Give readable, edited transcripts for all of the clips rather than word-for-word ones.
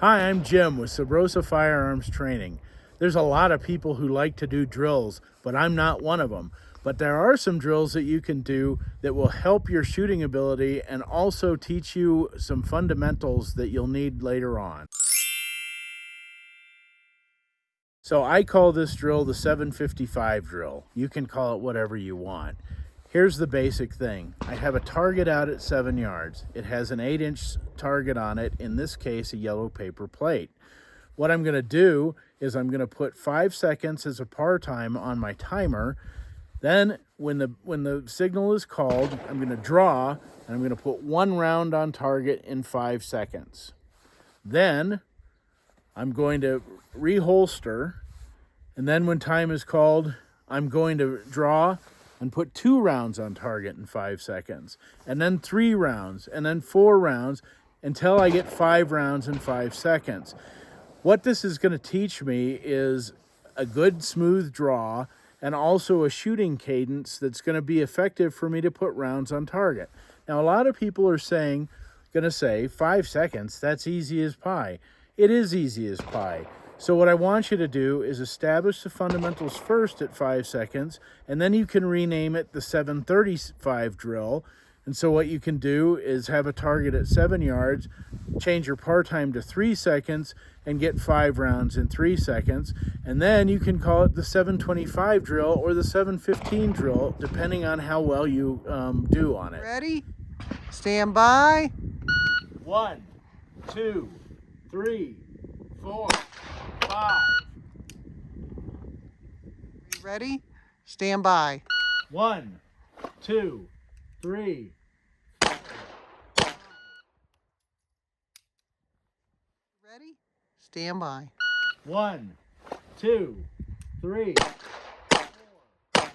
Hi, I'm Jim with Sabrosa Firearms Training. There's a lot of people who like to do drills, but I'm not one of them. But there are some drills that you can do that will help your shooting ability and also teach you some fundamentals that you'll need later on. So I call this drill the 755 drill. You can call it whatever you want. Here's the basic thing. I have a target out at 7 yards. It has an 8-inch target on it, in this case a yellow paper plate. What I'm going to do is I'm going to put 5 seconds as a par time on my timer. Then when the signal is called, I'm going to draw and I'm going to put 1 round on target in 5 seconds. Then I'm going to reholster, and then when time is called, I'm going to draw and put 2 rounds on target in 5 seconds, and then 3 rounds, and then 4 rounds, until I get 5 rounds in 5 seconds. What this is going to teach me is a good smooth draw and also a shooting cadence that's going to be effective for me to put rounds on target. Now, a lot of people are going to say 5 seconds, that's easy as pie. It is easy as pie. So what I want you to do is establish the fundamentals first at 5 seconds, and then you can rename it the 735 drill. And so what you can do is have a target at 7 yards, change your par time to 3 seconds, and get 5 rounds in 3 seconds. And then you can call it the 725 drill or the 715 drill, depending on how well you do on it. Ready? Stand by. 1, 2, 3, 4, 5. Ready? Stand by. 1, 2, 3. Ready? Stand by. 1, 2, 3, 4, 5.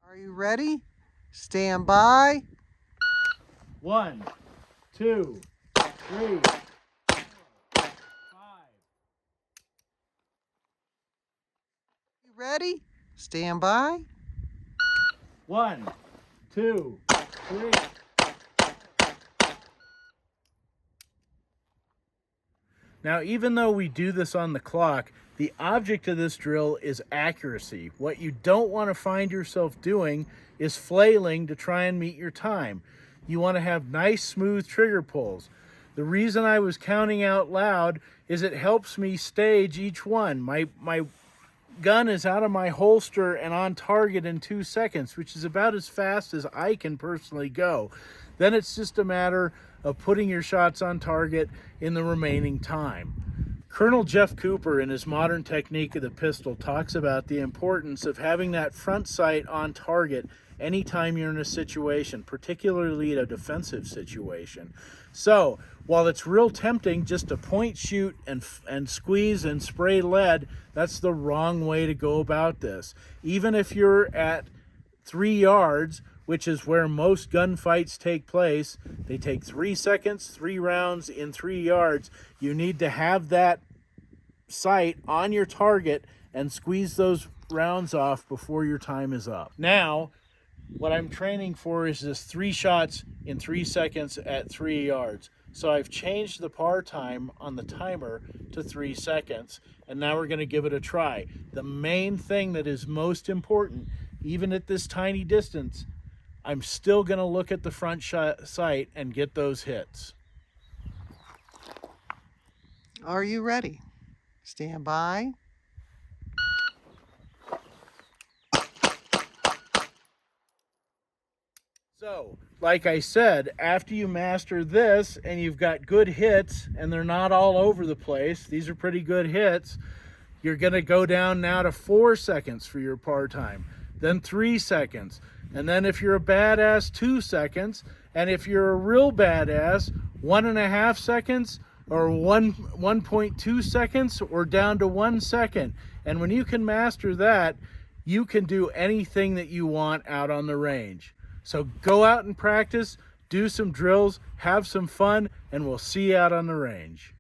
Are you ready? Stand by. 1, 2, 3, 4, 5. You ready? Stand by. 1, 2, 3. Now, even though we do this on the clock, the object of this drill is accuracy. What you don't want to find yourself doing is flailing to try and meet your time. You want to have nice, smooth trigger pulls. The reason I was counting out loud is it helps me stage each one. My gun is out of my holster and on target in 2 seconds, which is about as fast as I can personally go. Then it's just a matter of putting your shots on target in the remaining time. Colonel Jeff Cooper, in his Modern Technique of the Pistol, talks about the importance of having that front sight on target anytime you're in a situation, particularly a defensive situation. So while it's real tempting just to point shoot and squeeze and spray lead, that's the wrong way to go about this. Even if you're at 3 yards, which is where most gunfights take place, they take 3 seconds, 3 rounds in 3 yards. You need to have that sight on your target and squeeze those rounds off before your time is up. Now, what I'm training for is this 3 shots in 3 seconds at 3 yards. So I've changed the par time on the timer to 3 seconds, and now we're going to give it a try. The main thing that is most important, even at this tiny distance, I'm still going to look at the front sight and get those hits. Are you ready? Stand by. So, like I said, after you master this and you've got good hits and they're not all over the place, these are pretty good hits, you're going to go down now to 4 seconds for your par time, then 3 seconds, and then if you're a badass, 2 seconds, and if you're a real badass, 1.5 seconds, or 1.2 seconds, or down to 1 second. And when you can master that, you can do anything that you want out on the range. So go out and practice, do some drills, have some fun, and we'll see you out on the range.